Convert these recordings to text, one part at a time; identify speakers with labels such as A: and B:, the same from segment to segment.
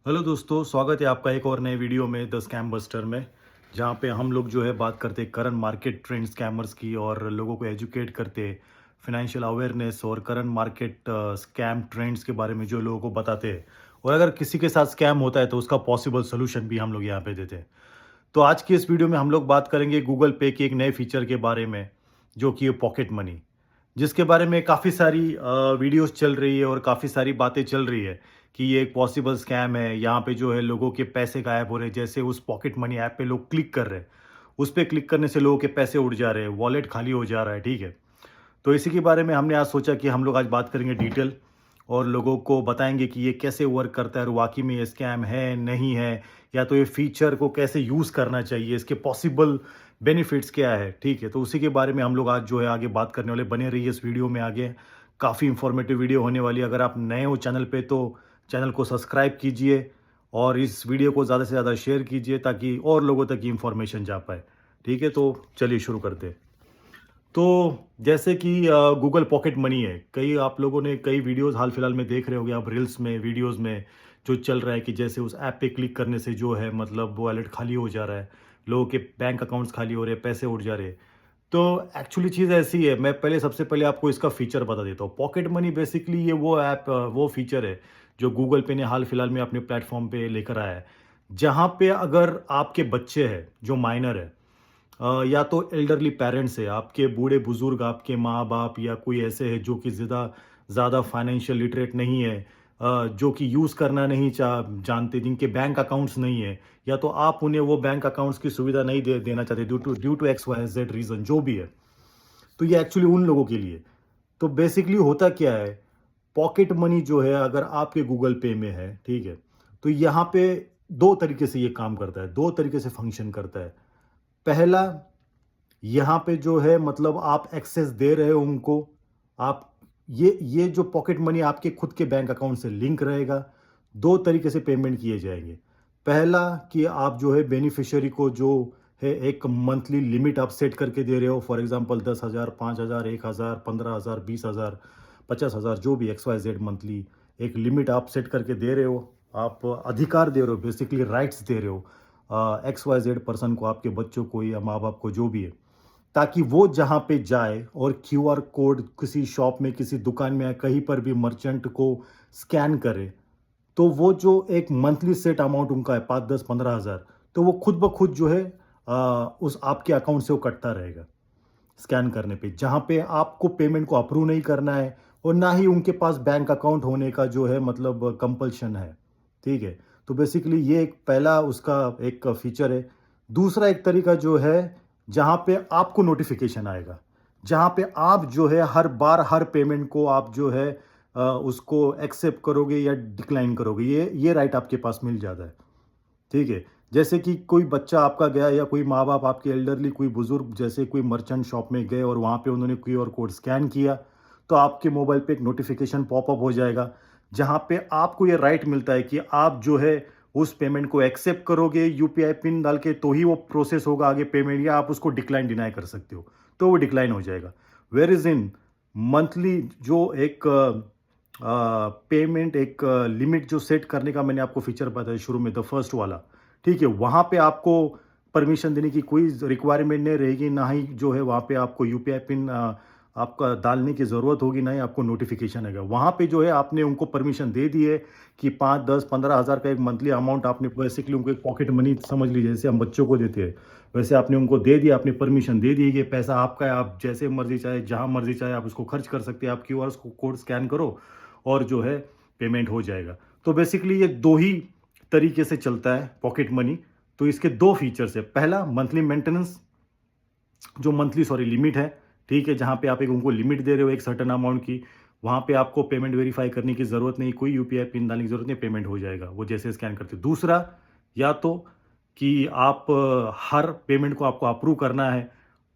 A: Hello दोस्तों, स्वागत है आपका एक और नए वीडियो में द स्कैम बस्टर में। जहाँ पे हम लोग जो है बात करते हैं करंट मार्केट ट्रेंड स्कैमर्स की और लोगों को एजुकेट करते हैं फिनेंशियल अवेयरनेस और करंट मार्केट स्कैम ट्रेंड्स के बारे में जो लोगों को बताते हैं। और अगर किसी के साथ स्कैम होता है तो उसका पॉसिबल सोल्यूशन भी हम लोग यहाँ पे देते हैं। तो आज की इस वीडियो में हम लोग बात करेंगे गूगल पे के एक नए फीचर के बारे में, जो कि है पॉकेट मनी, जिसके बारे में काफ़ी सारी वीडियोस चल रही है और काफ़ी सारी बातें चल रही है कि ये एक पॉसिबल स्कैम है। यहाँ पे जो है लोगों के पैसे गायब हो रहे हैं, जैसे उस पॉकेट मनी ऐप पे लोग क्लिक कर रहे हैं, उस पे क्लिक करने से लोगों के पैसे उड़ जा रहे हैं, वॉलेट खाली हो जा रहा है, ठीक है। तो इसी के बारे में हमने आज सोचा कि हम लोग आज बात करेंगे डिटेल और लोगों को बताएंगे कि ये कैसे वर्क करता है और वाकई में ये स्कैम है नहीं है, या तो ये फीचर को कैसे यूज़ करना चाहिए, इसके पॉसिबल बेनिफिट्स क्या है, ठीक है। तो उसी के बारे में हम लोग आज जो है आगे बात करने वाले। बने रहिए इस वीडियो में, आगे काफ़ी इंफॉर्मेटिव वीडियो होने वाली है। अगर आप नए हो चैनल पे तो चैनल को सब्सक्राइब कीजिए और इस वीडियो को ज़्यादा से ज़्यादा शेयर कीजिए ताकि और लोगों तक ये इन्फॉर्मेशन जा पाए, ठीक है। तो चलिए शुरू करते हैं। तो जैसे कि गूगल पॉकेट मनी है, कई आप लोगों ने कई वीडियोस हाल फिलहाल में देख रहे होंगे आप, रील्स में वीडियोस में जो चल रहा है कि जैसे उस ऐप पे क्लिक करने से जो है मतलब वॉलेट खाली हो जा रहा है, लोगों के बैंक अकाउंट्स खाली हो रहे हैं, पैसे उड़ जा रहे हैं। तो एक्चुअली चीज़ ऐसी है, मैं पहले सबसे पहले आपको इसका फीचर बता देता हूँ। पॉकेट मनी बेसिकली ये वो ऐप वो फीचर है जो गूगल पे ने हाल फिलहाल में अपने प्लेटफॉर्म पे लेकर आया है, जहाँ पे अगर आपके बच्चे हैं जो माइनर है, या तो एल्डरली पेरेंट्स है, आपके बूढ़े बुजुर्ग, आपके माँ बाप या कोई ऐसे है जो कि ज़्यादा ज़्यादा फाइनेंशियल लिटरेट नहीं है, जो कि यूज़ करना नहीं जानते, जिनके बैंक अकाउंट्स नहीं है, या तो आप उन्हें वो बैंक अकाउंट्स की सुविधा नहीं देना चाहते due to X Y Z reason जो भी है। तो ये एक्चुअली उन लोगों के लिए। तो बेसिकली होता क्या है, पॉकेट मनी जो है अगर आपके गूगल पे में है, ठीक है, तो यहाँ पे दो तरीके से ये काम करता है, दो तरीके से फंक्शन करता है। पहला, यहाँ पे जो है मतलब आप एक्सेस दे रहे हो उनको, आप ये जो पॉकेट मनी आपके खुद के बैंक अकाउंट से लिंक रहेगा। दो तरीके से पेमेंट किए जाएंगे। पहला कि आप जो है बेनिफिशियरी को जो है एक मंथली लिमिट आप सेट करके दे रहे हो, फॉर एग्जांपल 10,000, 5,000, 1,000, 15,000, 20,000, 50,000, जो भी एक्स वाई जेड मंथली एक लिमिट आप सेट करके दे रहे हो। आप अधिकार दे रहे हो, बेसिकली राइट्स दे रहे हो एक्स वाई जेड पर्सन को, आपके बच्चों को या माँ बाप को, जो भी है, ताकि वो जहाँ पे जाए और क्यूआर कोड किसी शॉप में, किसी दुकान में या कहीं पर भी मर्चेंट को स्कैन करे, तो वो जो एक मंथली सेट अमाउंट उनका है 5, 10, 15,000, तो वो खुद ब खुद जो है उस आपके अकाउंट से वो कटता रहेगा स्कैन करने पे, जहाँ पे आपको पेमेंट को अप्रूव नहीं करना है और ना ही उनके पास बैंक अकाउंट होने का जो है मतलब कंपल्शन है, ठीक है। तो बेसिकली ये एक पहला उसका एक फीचर है। दूसरा एक तरीका जो है, जहाँ पे आपको नोटिफिकेशन आएगा, जहाँ पे आप जो है हर बार हर पेमेंट को आप जो है उसको एक्सेप्ट करोगे या डिक्लाइन करोगे, ये राइट आपके पास मिल जाता है, ठीक है। जैसे कि कोई बच्चा आपका गया या कोई माँ बाप आपके एल्डरली कोई बुजुर्ग जैसे कोई मर्चेंट शॉप में गए और वहाँ पे उन्होंने क्यूआर कोड स्कैन किया, तो आपके मोबाइल पे एक नोटिफिकेशन पॉपअप हो जाएगा, जहाँ पे आपको ये राइट मिलता है कि आप जो है उस पेमेंट को एक्सेप्ट करोगे यूपीआई पिन डाल के, तो ही वो प्रोसेस होगा आगे पेमेंट, या आप उसको डिक्लाइन डिनाई कर सकते हो, तो वो डिक्लाइन हो जाएगा। वेर इज इन मंथली जो एक पेमेंट एक लिमिट जो सेट करने का मैंने आपको फीचर बताया शुरू में, द फर्स्ट वाला, ठीक है, वहाँ पे आपको परमिशन देने की कोई रिक्वायरमेंट नहीं रहेगी, ना ही जो है वहाँ पे आपको यूपीआई पिन आपका डालने की ज़रूरत होगी, ना ही आपको नोटिफिकेशन आएगा। वहाँ पे जो है आपने उनको परमिशन दे दी है कि 5, 10, 15,000 का एक मंथली अमाउंट आपने बेसिकली उनको एक पॉकेट मनी समझ लीजिए, जैसे हम बच्चों को देते हैं वैसे आपने उनको दे दिया, आपने परमिशन दे दी कि पैसा आपका है, आप जैसे मर्जी चाहे जहाँ मर्जी चाहे आप उसको खर्च कर सकते हैं, आप क्यूआर कोड स्कैन करो और जो है पेमेंट हो जाएगा। तो बेसिकली ये दो ही तरीके से चलता है पॉकेट मनी। तो इसके दो फीचर्स है, पहला मंथली मेंटेनेंस, जो मंथली सॉरी लिमिट है, ठीक है, जहाँ पे आप एक उनको लिमिट दे रहे हो एक सर्टेन अमाउंट की, वहाँ पे आपको पेमेंट वेरीफाई करने की ज़रूरत नहीं, कोई यूपीआई पिन डालने की ज़रूरत नहीं, पेमेंट हो जाएगा वो जैसे स्कैन करते। दूसरा, या तो कि आप हर पेमेंट को आपको अप्रूव करना है,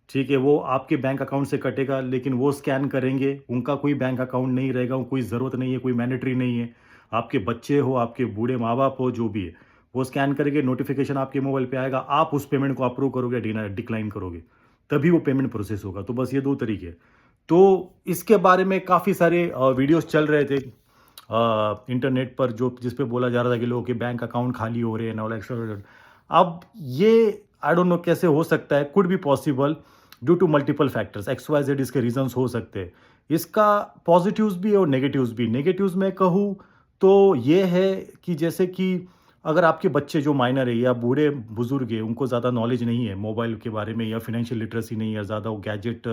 A: ठीक है, वो आपके बैंक अकाउंट से कटेगा, लेकिन वो स्कैन करेंगे, उनका कोई बैंक अकाउंट नहीं रहेगा, कोई ज़रूरत नहीं है, कोई मैंडेटरी नहीं है। आपके बच्चे हो, आपके बूढ़े माँ बाप हो, जो भी है, वो स्कैन करेंगे, नोटिफिकेशन आपके मोबाइल पे आएगा, आप उस पेमेंट को अप्रूव करोगे, डिक्लाइन करोगे, तभी वो पेमेंट प्रोसेस होगा। तो बस ये दो तरीके हैं। तो इसके बारे में काफ़ी सारे वीडियोस चल रहे थे इंटरनेट पर जो जिस पे बोला जा रहा था कि लोगों के बैंक अकाउंट खाली हो रहे हैं और एक्स्ट्रा। अब ये आई डोंट नो कैसे हो सकता है, could be possible due to multiple factors, X Y Z इसके रीजंस हो सकते हैं। इसका पॉजिटिव्स भी है और नेगेटिव्स भी। नेगेटिव्स में कहूँ तो ये है कि जैसे कि अगर आपके बच्चे जो माइनर है या बूढ़े बुजुर्ग है, उनको ज़्यादा नॉलेज नहीं है मोबाइल के बारे में या फिनेंशियल लिटरेसी नहीं है, ज़्यादा वो गैजेट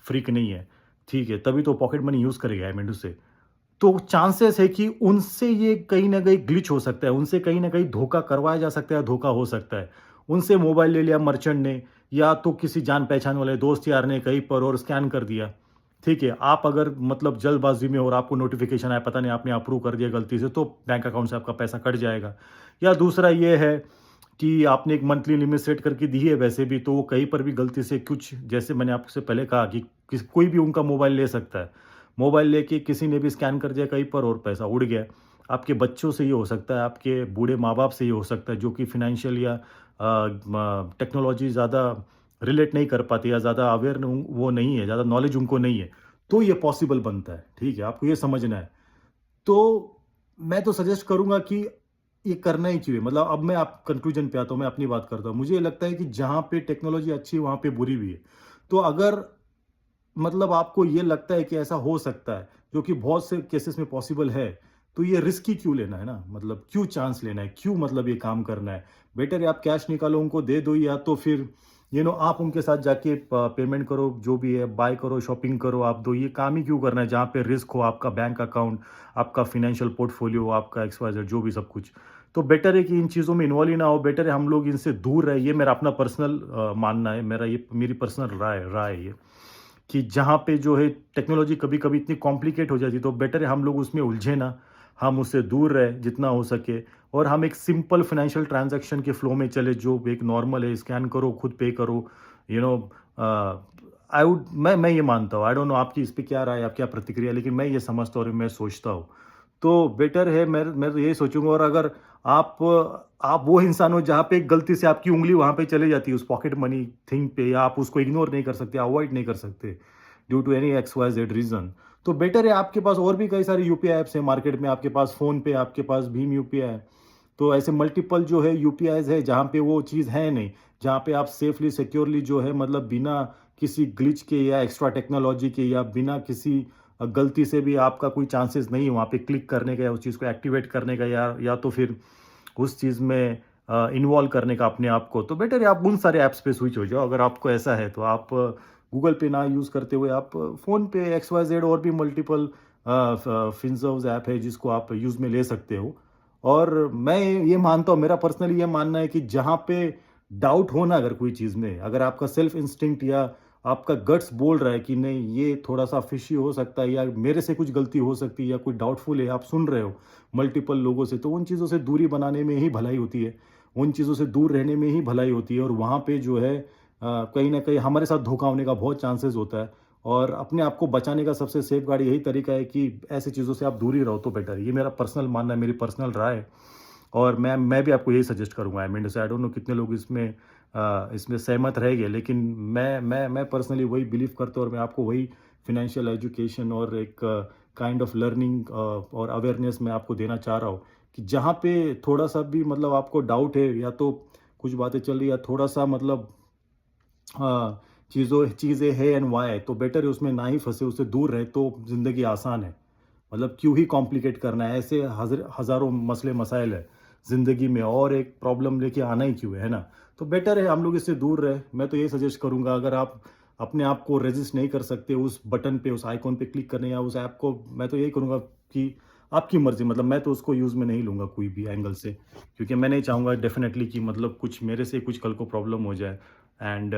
A: फ्रीक नहीं है, ठीक है, तभी तो पॉकेट मनी यूज़ करेगा आई मीन टू से। तो चांसेस है कि उनसे ये कहीं न कहीं ग्लिच हो सकता है, उनसे कहीं न कहीं धोखा करवाया जा सकता है, धोखा हो सकता है। उनसे मोबाइल ले लिया मर्चेंट ने या तो किसी जान-पहचान वाले दोस्त यार ने कहीं पर और स्कैन कर दिया, ठीक है। आप अगर मतलब जल्दबाज़ी में और आपको नोटिफ़िकेशन आया, पता नहीं आपने अप्रूव कर दिया गलती से, तो बैंक अकाउंट से आपका पैसा कट जाएगा। या दूसरा ये है कि आपने एक मंथली लिमिट सेट करके दी है वैसे भी, तो वो कहीं पर भी गलती से कुछ, जैसे मैंने आपसे पहले कहा कि कोई भी उनका मोबाइल ले सकता है। मोबाइल लेके किसी ने भी स्कैन कर दिया कहीं पर और पैसा उड़ गया। आपके बच्चों से ये हो सकता है, आपके बूढ़े माँ-बाप से ये हो सकता है जो कि फ़ाइनेंशियल या टेक्नोलॉजी ज़्यादा रिलेट नहीं कर पाते या ज़्यादा अवेयर वो नहीं है, ज़्यादा नॉलेज उनको नहीं है। तो ये पॉसिबल बनता है, ठीक है? आपको ये समझना है। तो मैं तो सजेस्ट करूँगा कि ये करना ही चाहिए। मतलब अब मैं आप कंक्लूजन पे आता हूँ, मैं अपनी बात करता हूँ। मुझे ये लगता है कि जहाँ पे टेक्नोलॉजी अच्छी है, वहाँ पे बुरी भी है। तो अगर मतलब आपको ये लगता है कि ऐसा हो सकता है, जो कि बहुत से केसेस में पॉसिबल है, तो ये रिस्क ही क्यों लेना है ना? मतलब क्यों चांस लेना है? क्यों मतलब ये काम करना है? बेटर है आप कैश निकालो, उनको दे दो या तो फिर आप उनके साथ जाके पेमेंट करो, जो भी है, बाय करो, शॉपिंग करो, आप दो। ये काम ही क्यों करना है जहाँ पे रिस्क हो, आपका बैंक अकाउंट, आपका फाइनेंशियल पोर्टफोलियो, आपका एक्स-वाई-ज़ेड जो भी सब कुछ। तो बेटर है कि इन चीज़ों में इन्वॉल्व ही ना हो, बेटर है हम लोग इनसे दूर रहें। ये मेरा अपना पर्सनल मानना है, मेरी पर्सनल राय राय है ये। कि जहाँ पे जो है टेक्नोलॉजी कभी-कभी इतनी कॉम्प्लिकेट हो जाती है, तो बेटर है हम लोग उसमें उलझे ना, हम उससे दूर रहें जितना हो सके और हम एक सिंपल फाइनेंशियल ट्रांज़ैक्शन के फ्लो में चले, जो एक नॉर्मल है, स्कैन करो, खुद पे करो, you know a, I would मैं ये मानता हूँ। आई डोंट नो आपकी इस पे क्या राय है, आप क्या प्रतिक्रिया है, लेकिन मैं ये समझता हूँ और मैं सोचता हूँ। तो बेटर है, मैं तो यही सोचूँगा। और अगर आप आप वो इंसान हो जहाँ पे गलती से आपकी उँगली वहाँ पे चली जाती है उस पॉकेट मनी थिंग पे, या आप उसको इग्नोर नहीं कर सकते, अवॉइड नहीं कर सकते due to any X Y Z reason, तो बेटर है आपके पास और भी कई सारे यूपीआई ऐप्स हैं मार्केट में, आपके पास फ़ोन पे, आपके पास भीम यूपीआई है। तो ऐसे मल्टीपल जो है यूपीआईज़ है जहाँ पे वो चीज़ है नहीं, जहाँ पे आप सेफ़ली सिक्योरली जो है मतलब बिना किसी ग्लिच के या एक्स्ट्रा टेक्नोलॉजी के या बिना किसी गलती से भी आपका कोई चांसेस नहीं है वहाँ पे क्लिक करने का या उस चीज़ को एक्टिवेट करने का या तो फिर उस चीज़ में इन्वॉल्व करने का अपने आप को, तो बेटर है आप उन सारे ऐप्स पे स्विच हो जाओ। अगर आपको ऐसा है तो आप गूगल पे ना यूज़ करते हुए आप फ़ोन पे, एक्स वाई जेड और भी मल्टीपल फिनसर्व्स ऐप है जिसको आप यूज़ में ले सकते हो। और मैं ये मानता हूँ, मेरा पर्सनली ये मानना है कि जहाँ पे डाउट हो ना अगर कोई चीज़ में, अगर आपका सेल्फ इंस्टिंक्ट या आपका गट्स बोल रहा है कि नहीं ये थोड़ा-सा फिशी हो सकता है या मेरे से कुछ गलती हो सकती है या कोई डाउटफुल है, आप सुन रहे हो मल्टीपल लोगों से, तो उन चीज़ों से दूरी बनाने में ही भलाई होती है। उन चीज़ों से दूर रहने में ही भलाई होती है और वहाँ पे जो है कहीं न कहीं हमारे साथ धोखा होने का बहुत चांसेस होता है। और अपने आप को बचाने का सबसे सेफ गार्ड यही तरीका है कि ऐसी चीज़ों से आप दूर ही रहो तो बेटर है। ये मेरा पर्सनल मानना है, मेरी पर्सनल राय है। और मैं भी आपको यही सजेस्ट करूँगा। आई मीन टू से आई डोंट नो कितने लोग इसमें सहमत रहेंगे, लेकिन मैं पर्सनली वही बिलीव करता हूँ और मैं आपको वही फाइनेंशियल एजुकेशन और एक काइंड ऑफ लर्निंग और अवेयरनेस मैं आपको देना चाह रहा हूँ कि जहाँ पे थोड़ा-सा भी मतलब आपको डाउट है या तो कुछ बातें चल रही है या थोड़ा-सा मतलब चीज़ें है एंड व्हाई, तो बेटर है उसमें ना ही फँसे, उससे दूर रहे तो ज़िंदगी आसान है। मतलब क्यों ही कॉम्प्लिकेट करना है, ऐसे हज़ारों मसले मसाइल है ज़िंदगी में और एक प्रॉब्लम लेके आना ही क्यों है ना? तो बेटर है हम लोग इससे दूर रहें। मैं तो ये सजेस्ट करूँगा, अगर आप अपने आप को रेज़िस्ट नहीं कर सकते उस बटन पे, उस आइकॉन पे क्लिक करने या उस ऐप को, मैं तो यही करूँगा कि आपकी मर्ज़ी, मतलब मैं तो उसको यूज़ में नहीं लूँगा कोई भी एंगल से, क्योंकि मैं नहीं चाहूँगा डेफ़िनेटली कि मतलब कुछ मेरे से कुछ कल को प्रॉब्लम हो जाए। एंड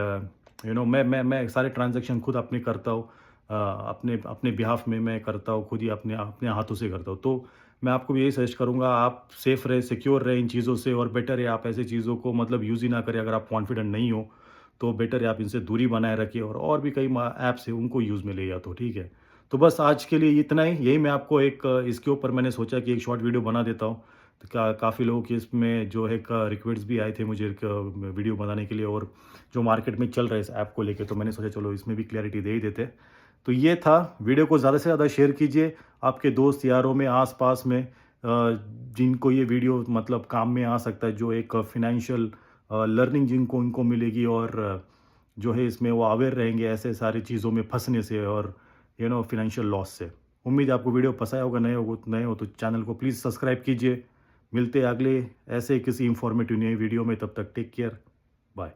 A: मैं सारे ट्रांज़ैक्शन खुद अपने करता हूँ। अपने अपने बिहाफ़ में मैं करता हूँ, खुद ही अपने अपने हाथों से करता हूँ। तो मैं आपको भी यही सजेस्ट करूँगा, आप सेफ़ रहें, सिक्योर रहें इन चीज़ों से और बेटर है आप ऐसी चीज़ों को मतलब यूज़ ही ना करें। अगर आप कॉन्फिडेंट नहीं हो, तो बेटर है आप इनसे दूरी बनाए रखें और भी कई ऐप्स हैं उनको यूज़ में ले या तो ठीक है। तो बस आज के लिए इतना ही, यही मैं आपको एक इसके ऊपर मैंने सोचा कि एक शॉर्ट वीडियो बना देता हूँ। तो काफ़ी लोगों के इसमें जो है रिक्वेस्ट भी आए थे मुझे एक वीडियो बनाने के लिए और जो मार्केट में चल रहा है इस ऐप को लेके, तो मैंने सोचा चलो इसमें भी क्लैरिटी दे ही देते हैं। तो ये था, वीडियो को ज़्यादा से ज़्यादा शेयर कीजिए आपके दोस्त यारों में, आस-पास में, जिनको ये वीडियो मतलब काम में आ सकता है, जो एक फ़ाइनेंशियल लर्निंग जिनको इनको मिलेगी और जो है इसमें वो अवेयर रहेंगे ऐसे सारी चीज़ों में फँसने से और फ़ाइनेंशियल लॉस से। उम्मीद है आपको वीडियो पसंद आया होगा, नए हो तो चैनल को प्लीज़ सब्सक्राइब कीजिए। मिलते हैं अगले ऐसे किसी इन्फॉर्मेटिव नई वीडियो में, तब तक टेक केयर, बाय।